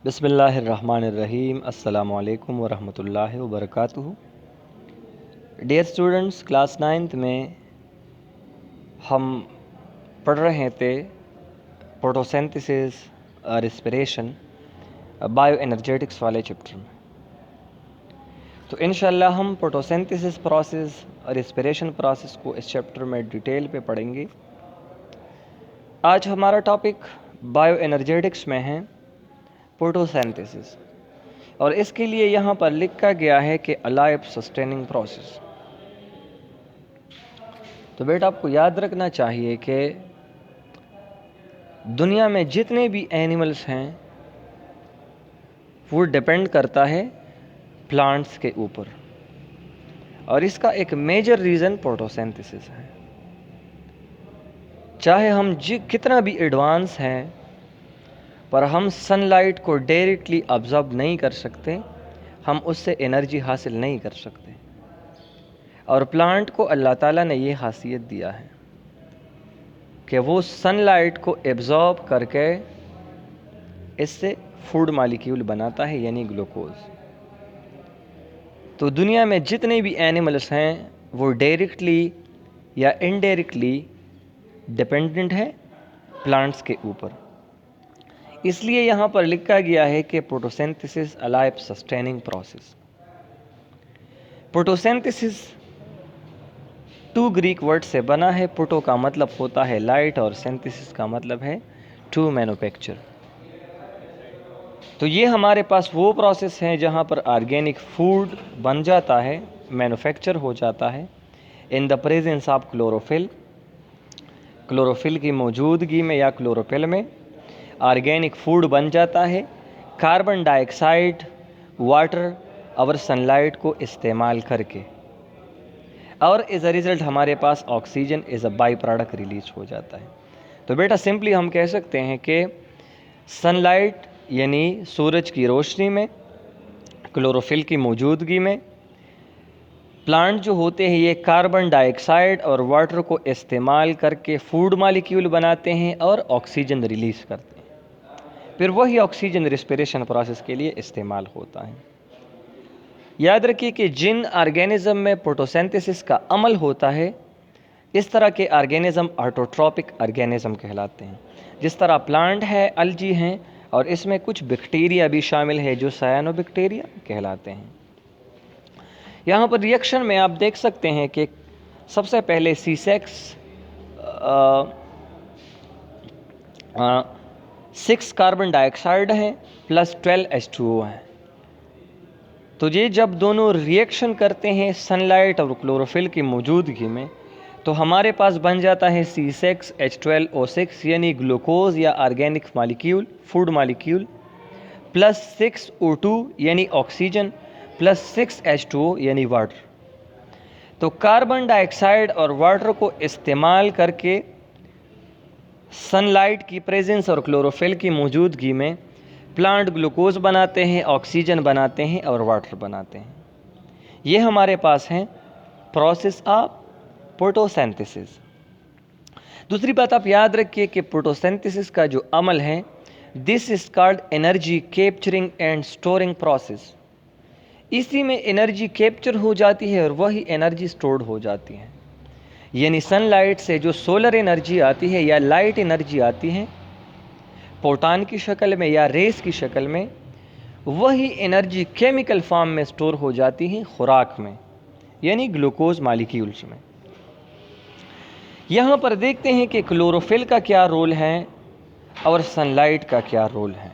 बिस्मिल्लाहिर्रहमानिर्रहीम अस्सलामुअलैकुम वरहमतुल्लाहि वबरकातुहू। डियर स्टूडेंट्स, क्लास 9th में हम पढ़ रहे थे फोटोसिंथेसिस, रिस्पिरेशन, बायो एनर्जेटिक्स वाले चैप्टर में। तो इंशाल्लाह हम फोटोसिंथेसिस प्रोसेस और रिस्पिरेशन प्रोसेस को इस चैप्टर में डिटेल पे पढ़ेंगे। आज हमारा टॉपिक बायो एनर्जेटिक्स में है फोटोसिंथेसिस, और इसके लिए यहाँ पर लिखा गया है कि अलाइव सस्टेनिंग प्रोसेस। तो बेटा, आपको याद रखना चाहिए कि दुनिया में जितने भी एनिमल्स हैं वो डिपेंड करता है प्लांट्स के ऊपर, और इसका एक मेजर रीज़न फोटोसिंथेसिस है। चाहे हम कितना भी एडवांस हैं, पर हम सनलाइट को डायरेक्टली ऑब्जर्व नहीं कर सकते, हम उससे एनर्जी हासिल नहीं कर सकते। और प्लांट को अल्लाह ताला ने ये खासियत दिया है कि वो सनलाइट को एब्जॉर्ब करके इससे फूड मॉलिक्यूल बनाता है, यानी ग्लूकोज। तो दुनिया में जितने भी एनिमल्स हैं वो डायरेक्टली या इनडायरेक्टली डिपेंडेंट है प्लांट्स के ऊपर। इसलिए यहाँ पर लिखा गया है कि photosynthesis alive sustaining process. Photosynthesis 2 Greek word से बना है। फोटो का मतलब होता है लाइट और सिंथेसिस का मतलब है टू मैन्युफैक्चर। तो ये हमारे पास वो प्रोसेस है जहाँ पर ऑर्गेनिक फूड बन जाता है, मैन्युफैक्चर हो जाता है in the presence of chlorophyll. Chlorophyll की मौजूदगी में या क्लोरोफिल में ऑर्गेनिक फूड बन जाता है। कार्बन डाइऑक्साइड, वाटर और सनलाइट को इस्तेमाल करके, और एज अ रिज़ल्ट हमारे पास oxygen as a by product release हो जाता है। तो बेटा, सिंपली हम कह सकते हैं कि सनलाइट यानी सूरज की रोशनी में, क्लोरोफिल की मौजूदगी में प्लांट जो होते हैं ये कार्बन डाइऑक्साइड और वाटर को इस्तेमाल करके फूड मॉलिक्यूल बनाते हैं और ऑक्सीजन रिलीज करते हैं। फिर वही ऑक्सीजन रिस्पिरेशन प्रोसेस के लिए इस्तेमाल होता है। याद रखिए कि जिन ऑर्गेनिज्म में फोटोसिंथेसिस का अमल होता है, इस तरह के ऑर्गेनिज्म ऑटोट्रॉपिक ऑर्गेनिज्म कहलाते हैं। जिस तरह प्लांट है, अलजी हैं, और इसमें कुछ बैक्टीरिया भी शामिल है जो सायानोबैक्टीरिया कहलाते हैं। यहाँ पर रिएक्शन में आप देख सकते हैं कि सबसे पहले C6 6 कार्बन डाइऑक्साइड हैं प्लस 12 H2O हैं। तो ये जब दोनों रिएक्शन करते हैं सनलाइट और क्लोरोफिल की मौजूदगी में, तो हमारे पास बन जाता है C6H12O6 यानी ग्लूकोज या organic molecule, food molecule, plus 6O2 यानी ऑक्सीजन, प्लस 6H2O यानी वाटर। तो कार्बन डाइऑक्साइड और वाटर को इस्तेमाल करके सनलाइट की प्रेजेंस और क्लोरोफिल की मौजूदगी में प्लांट ग्लूकोज बनाते हैं, ऑक्सीजन बनाते हैं और वाटर बनाते हैं। ये हमारे पास है प्रोसेस ऑफ फोटोसिंथेसिस। दूसरी बात आप याद रखिए कि फोटोसिंथेसिस का जो अमल है, this is called energy capturing and storing process. इसी में एनर्जी कैप्चर हो जाती है और वही एनर्जी स्टोर्ड हो जाती है। यानी सनलाइट से जो सोलर एनर्जी आती है या लाइट एनर्जी आती है फोटॉन की शक्ल में या रेस की शक्ल में, वही एनर्जी केमिकल फॉर्म में स्टोर हो जाती है खुराक में, यानी ग्लूकोज मॉलिक्यूल्स में। यहाँ पर देखते हैं कि क्लोरोफिल का क्या रोल है और सनलाइट का क्या रोल है।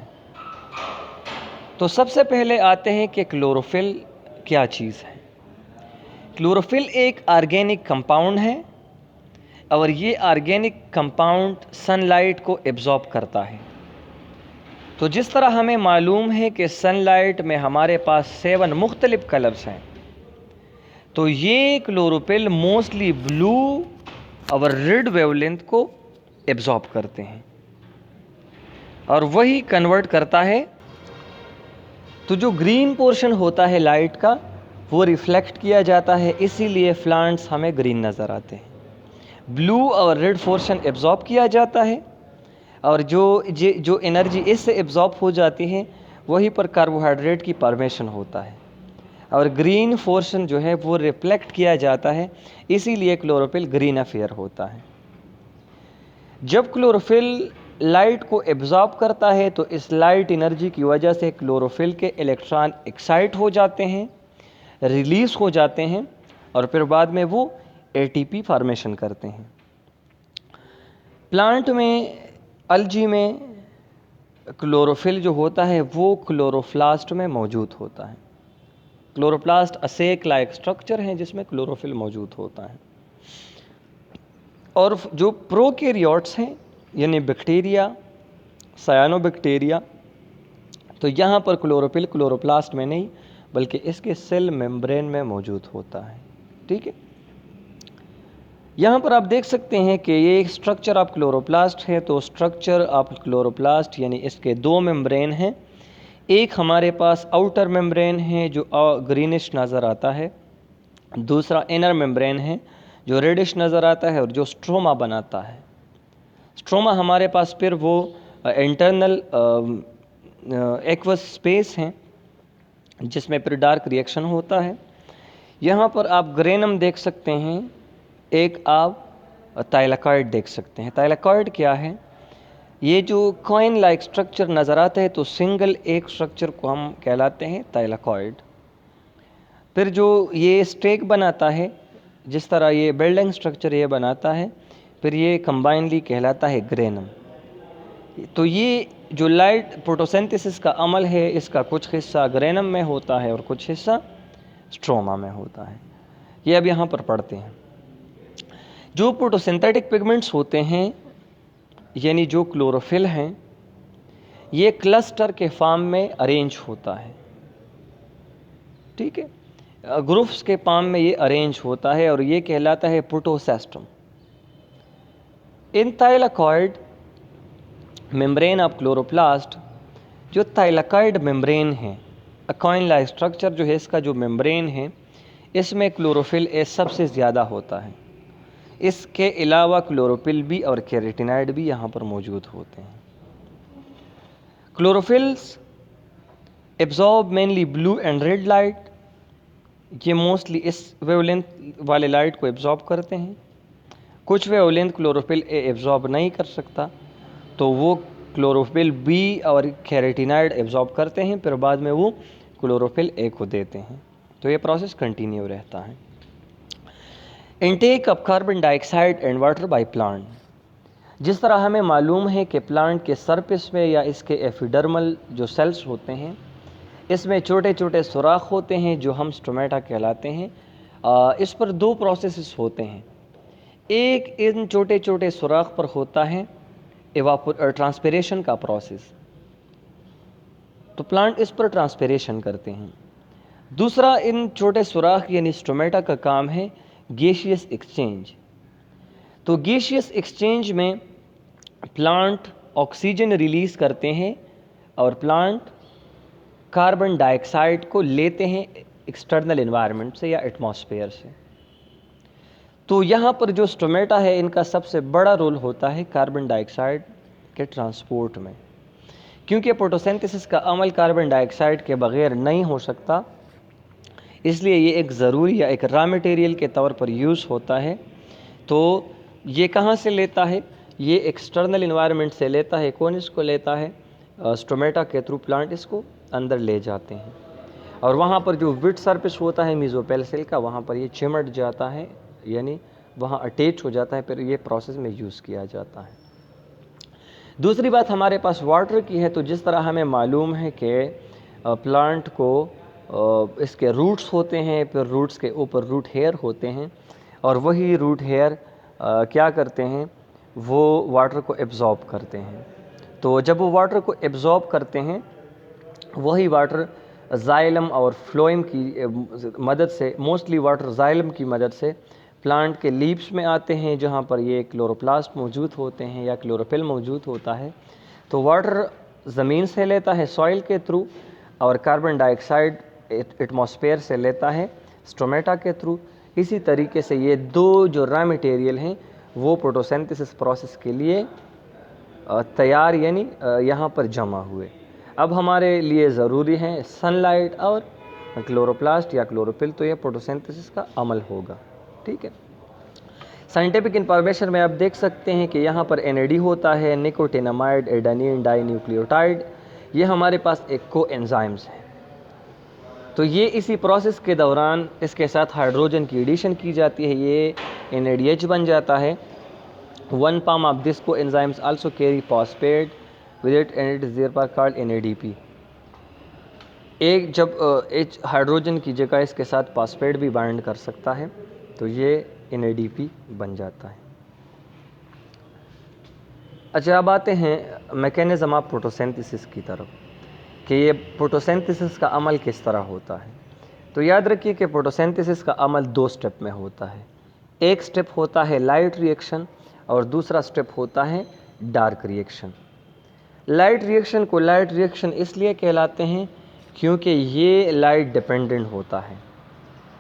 तो सबसे पहले आते हैं कि क्लोरोफिल क्या चीज़ है। क्लोरोफिल एक ऑर्गेनिक कंपाउंड है, और ये ऑर्गेनिक कंपाउंड सनलाइट को एब्जॉर्ब करता है। तो जिस तरह हमें मालूम है कि सनलाइट में हमारे पास 7 मुख्तलिफ कलर्स हैं, तो ये क्लोरोफिल मोस्टली ब्लू और रेड वेवलेंथ को एब्जॉर्ब करते हैं और वही कन्वर्ट करता है। तो जो ग्रीन पोर्शन होता है लाइट का, वो रिफ्लेक्ट किया जाता है, इसीलिए प्लांट्स हमें ग्रीन नज़र आते हैं। ब्लू और रेड पोर्शन एब्जॉर्ब किया जाता है, और जो एनर्जी इससे एब्जॉर्ब हो जाती है वहीं पर कार्बोहाइड्रेट की फॉर्मेशन होता है और ग्रीन पोर्शन जो है वो रिफ्लेक्ट किया जाता है, इसीलिए क्लोरोफिल ग्रीन अफेयर होता है। जब क्लोरोफिल लाइट को एब्जॉर्ब करता है तो इस लाइट एनर्जी की वजह से क्लोरोफिल के इलेक्ट्रॉन एक्साइट हो जाते हैं, रिलीज हो जाते हैं और फिर बाद में वो एटीपी फॉर्मेशन करते हैं। प्लांट में, अलजी में क्लोरोफिल जो होता है वो क्लोरोप्लास्ट में मौजूद होता है। क्लोरोप्लास्ट असेक लाइक स्ट्रक्चर है जिसमें क्लोरोफिल मौजूद होता है। और जो प्रोकैरियोट्स हैं यानी बैक्टीरिया, सायानोबैक्टीरिया, तो यहाँ पर क्लोरोफिल क्लोरोप्लास्ट में नहीं बल्कि इसके सेल मेम्ब्रेन में मौजूद होता है। ठीक है, यहाँ पर आप देख सकते हैं कि ये एक स्ट्रक्चर ऑफ क्लोरोप्लास्ट है। तो स्ट्रक्चर ऑफ क्लोरोप्लास्ट यानी इसके दो मेम्ब्रेन हैं। एक हमारे पास आउटर मेम्ब्रेन है जो ग्रीनिश नज़र आता है, दूसरा इनर मेम्ब्रेन है जो रेडिश नज़र आता है और जो स्ट्रोमा बनाता है। स्ट्रोमा हमारे पास फिर वो इंटरनल एक्वस स्पेस हैं जिसमें फिर डार्क रिएक्शन होता है। यहाँ पर आप ग्रेनम देख सकते हैं, एक आप थाइलाकॉइड देख सकते हैं। थाइलाकॉइड क्या है? ये जो कॉइन लाइक स्ट्रक्चर नज़र आता है तो सिंगल एक स्ट्रक्चर को हम कहलाते हैं थाइलाकॉइड। फिर जो ये स्टेक बनाता है, जिस तरह ये बिल्डिंग स्ट्रक्चर ये बनाता है, फिर ये कंबाइनली कहलाता है ग्रेनम। तो ये जो लाइट फोटोसिंथेसिस का अमल है इसका कुछ हिस्सा ग्रेनम में होता है और कुछ हिस्सा स्ट्रोमा में होता है। ये अब यहाँ पर पढ़ते हैं। जो फोटोसिंथेटिक पिगमेंट्स होते हैं यानी जो क्लोरोफिल हैं, ये क्लस्टर के फॉर्म में अरेंज होता है। ठीक है, ग्रुप्स के फॉर्म में ये अरेंज होता है और ये कहलाता है फोटोसेस्टम। इन थाइलाकॉइड मेम्ब्रेन ऑफ क्लोरोप्लास्ट, जो थाइलाकॉइड मेम्ब्रेन है, कॉइन लाइक स्ट्रक्चर जो है इसका जो मेम्ब्रेन है, इसमें क्लोरोफिल ए सबसे ज़्यादा होता है। इसके अलावा क्लोरोफिल भी और केराटिनॉइड भी यहाँ पर मौजूद होते हैं। Chlorophylls absorb mainly blue and red light. ये मोस्टली इस वेवलेंथ वाले लाइट को एब्जॉर्ब करते हैं। कुछ वेवलेंथ क्लोरोफिल ए एब्जॉर्ब नहीं कर सकता तो वो क्लोरोफिल बी और केराटिनॉइड एब्जॉर्ब करते हैं, फिर बाद में वो क्लोरोफिल ए को देते हैं। तो ये प्रोसेस कंटिन्यू रहता है। Intake of carbon dioxide and water by plant. जिस तरह हमें मालूम है कि प्लांट के सरफेस में या इसके एपिडर्मल जो सेल्स होते हैं, इसमें छोटे छोटे सुराख होते हैं जो हम स्टोमेटा कहलाते हैं। इस पर दो प्रोसेसेस होते हैं। एक इन छोटे छोटे सुराख पर होता है ट्रांसपिरेशन का प्रोसेस, तो प्लांट इस पर ट्रांसपिरेशन करते हैं। दूसरा, इन छोटे सुराख यानी स्टोमेटा का काम है गैसियस एक्सचेंज। तो गैसियस एक्सचेंज में प्लांट ऑक्सीजन रिलीज़ करते हैं और प्लांट कार्बन डाइऑक्साइड को लेते हैं एक्सटर्नल एनवायरनमेंट से या एटमॉस्फेयर से। तो यहाँ पर जो स्टोमेटा है इनका सबसे बड़ा रोल होता है कार्बन डाइऑक्साइड के ट्रांसपोर्ट में, क्योंकि फोटोसिंथेसिस का अमल कार्बन डाइऑक्साइड के बगैर नहीं हो सकता, इसलिए ये एक ज़रूरी या एक रॉ मटेरियल के तौर पर यूज़ होता है। तो ये कहाँ से लेता है? ये एक्सटर्नल इन्वायरमेंट से लेता है। कौन इसको लेता है? स्टोमेटा के थ्रू प्लांट इसको अंदर ले जाते हैं और वहाँ पर जो विड सरफेस होता है मेसोपेल सेल का, वहाँ पर ये चिमट जाता है यानी वहाँ अटैच हो जाता है, फिर ये प्रोसेस में यूज़ किया जाता है। दूसरी बात हमारे पास वाटर की है। तो जिस तरह हमें मालूम है कि प्लांट को इसके रूट्स होते हैं, फिर रूट्स के ऊपर रूट हेयर होते हैं और वही रूट हेयर क्या करते हैं, वो वाटर को एब्जॉर्ब करते हैं। तो जब वो वाटर को एब्जॉर्ब करते हैं, वही वाटर जाइलम और फ्लोएम की मदद से, मोस्टली वाटर जाइलम की मदद से प्लांट के लीव्स में आते हैं, जहाँ पर ये क्लोरोप्लास्ट मौजूद होते हैं या क्लोरोफिल मौजूद होता है। तो वाटर ज़मीन से लेता है सॉइल के थ्रू और कार्बन डाइऑक्साइड एटमॉस्फेयर से लेता है स्टोमेटा के थ्रू। इसी तरीके से ये दो जो रॉ मटेरियल हैं वो फोटोसिंथेसिस प्रोसेस के लिए तैयार यानी यहाँ पर जमा हुए। अब हमारे लिए ज़रूरी है सनलाइट और क्लोरोप्लास्ट या क्लोरोफिल, तो ये फोटोसिंथेसिस का अमल होगा। ठीक है, साइंटिफिक इंफॉर्मेशन में आप देख सकते हैं कि यहाँ पर NAD होता है, निकोटिनामाइड एडेनिन डाइन्यूक्लियोटाइड, ये हमारे पास एक कोएंजाइम्स हैं। तो ये इसी प्रोसेस के दौरान इसके साथ हाइड्रोजन की एडिशन की जाती है, ये NADH बन जाता है। One palm of this coenzymes also carry phosphate with it and it is therefore called NADP। एक जब H हाइड्रोजन की जगह इसके साथ फॉस्फेट भी बाइंड कर सकता है तो ये NADP बन जाता है। अच्छा, अब आते हैं मैकेनिज्म ऑफ फोटोसिंथेसिस की तरफ कि ये फोटोसिंथेसिस का अमल किस तरह होता है। तो याद रखिए कि फोटोसिंथेसिस का अमल 2 स्टेप में होता है। एक स्टेप होता है लाइट रिएक्शन और दूसरा स्टेप होता है डार्क रिएक्शन। लाइट रिएक्शन को लाइट रिएक्शन इसलिए कहलाते हैं क्योंकि ये लाइट डिपेंडेंट होता है,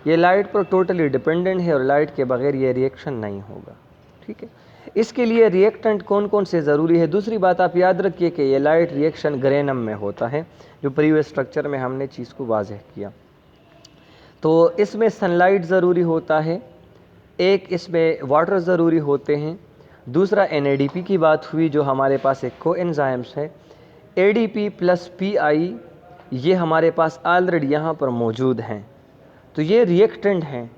ये लाइट पर टोटली डिपेंडेंट है और लाइट के बगैर ये रिएक्शन नहीं होगा। ठीक है, इसके लिए रिएक्टेंट कौन कौन से ज़रूरी है। दूसरी बात आप याद रखिए कि ये लाइट रिएक्शन ग्रेनम में होता है, जो प्रीवियस स्ट्रक्चर में हमने चीज़ को वाज़ेह किया। तो इसमें सनलाइट ज़रूरी होता है, एक इसमें वाटर ज़रूरी होते हैं, दूसरा NADP की बात हुई जो हमारे पास एक कोएंजाइम्स है। ADP प्लस PI ये हमारे पास ऑलरेडी यहाँ पर मौजूद हैं, तो ये रिएक्टेंट हैं,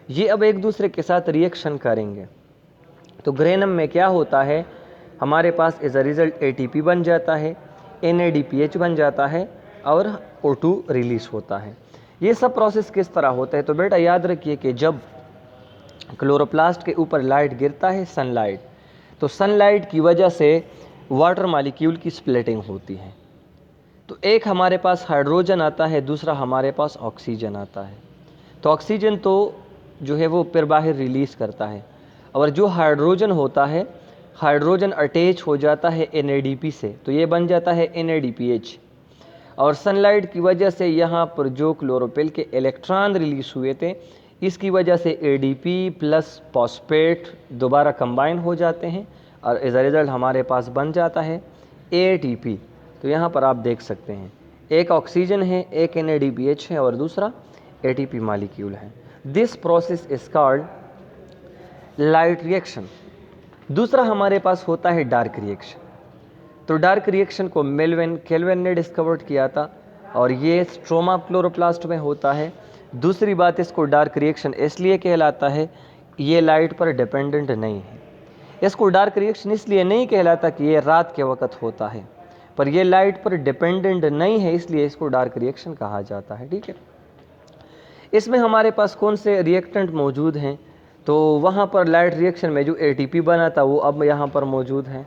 ये अब एक दूसरे के साथ रिएक्शन करेंगे। तो ग्रेनम में क्या होता है, हमारे पास एज अ रिज़ल्ट ATP बन जाता है, NADPH बन जाता है और O2 रिलीज होता है। ये सब प्रोसेस किस तरह होता है, तो बेटा याद रखिए कि जब क्लोरोप्लास्ट के ऊपर लाइट गिरता है सनलाइट, तो सनलाइट की वजह से वाटर मॉलिक्यूल की स्प्लिटिंग होती है। तो एक हमारे पास हाइड्रोजन आता है, दूसरा हमारे पास ऑक्सीजन आता है। तो ऑक्सीजन तो जो है वो फिर बाहर रिलीज़ करता है, और जो हाइड्रोजन होता है, हाइड्रोजन अटैच हो जाता है NADP से, तो ये बन जाता है NADPH। और सनलाइट की वजह से यहाँ पर जो क्लोरोफिल के इलेक्ट्रॉन रिलीज हुए थे, इसकी वजह से ADP प्लस फॉस्फेट दोबारा कंबाइन हो जाते हैं और एज अ रिज़ल्ट हमारे पास बन जाता है ATP। तो यहाँ पर आप देख सकते हैं एक ऑक्सीजन है, एक NADPH है और दूसरा ATP मॉलिक्यूल है। This process is called light reaction. दूसरा हमारे पास होता है डार्क रिएक्शन। तो डार्क रिएक्शन को केल्विन ने डिस्कवर किया था और ये स्ट्रोमा क्लोरोप्लास्ट में होता है। दूसरी बात, इसको डार्क रिएक्शन इसलिए कहलाता है, ये लाइट पर डिपेंडेंट नहीं है। इसको डार्क रिएक्शन इसलिए नहीं कहलाता कि ये रात के वक्त होता है, पर ये लाइट पर डिपेंडेंट नहीं है, इसलिए इसको डार्क रिएक्शन कहा जाता है। ठीक है, इसमें हमारे पास कौन से रिएक्टेंट मौजूद हैं, तो वहाँ पर लाइट रिएक्शन में जो ATP बना था वो अब यहाँ पर मौजूद है,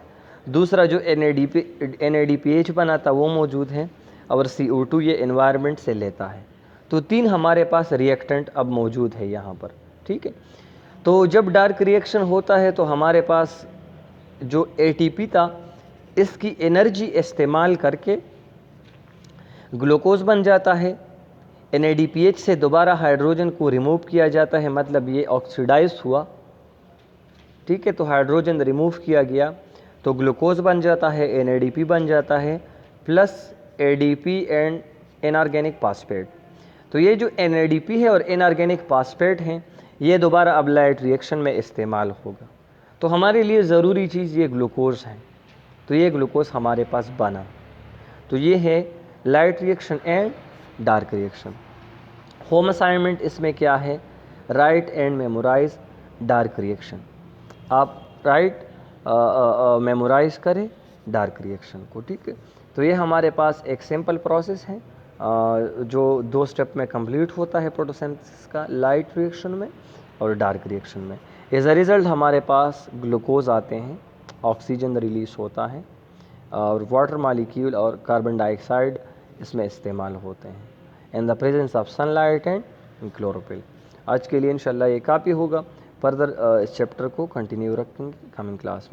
दूसरा जो NADPH बना था वो मौजूद है, और CO2 ये एनवायरनमेंट से लेता है। तो 3 हमारे पास रिएक्टेंट अब मौजूद है यहाँ पर। ठीक है, तो जब डार्क रिएक्शन होता है तो हमारे पास जो ATP था, इसकी एनर्जी इस्तेमाल करके ग्लूकोज बन जाता है। NADPH से दोबारा हाइड्रोजन को रिमूव किया जाता है, मतलब ये ऑक्सीडाइज हुआ। ठीक है, तो हाइड्रोजन रिमूव किया गया तो ग्लूकोज बन जाता है, NADP बन जाता है, plus ADP and inorganic phosphate. तो ये जो NADP है और इनऑर्गेनिक फॉस्फेट हैं, ये दोबारा अब लाइट रिएक्शन में इस्तेमाल होगा। तो हमारे लिए ज़रूरी चीज़ ये ग्लूकोज है, तो ये ग्लूकोज हमारे पास बना। तो ये है light reaction and dark reaction. Home assignment इसमें क्या है, write and memorise dark reaction. आप राइट मेमोराइज करें डार्क रिएक्शन को। ठीक है, तो ये हमारे पास एक सिंपल प्रोसेस है जो 2 स्टेप में कंप्लीट होता है फोटोसिंथेसिस का, लाइट रिएक्शन में और डार्क रिएक्शन में। एज अ रिज़ल्ट हमारे पास ग्लूकोज आते हैं, ऑक्सीजन रिलीज होता है और वाटर मॉलिक्यूल और कार्बन डाइऑक्साइड इसमें इस्तेमाल होते हैं in the presence of sunlight and chlorophyll. आज के लिए इंशाल्लाह ये काफ़ी होगा, फर्दर इस चैप्टर को कंटिन्यू रखेंगे कमिंग क्लास में।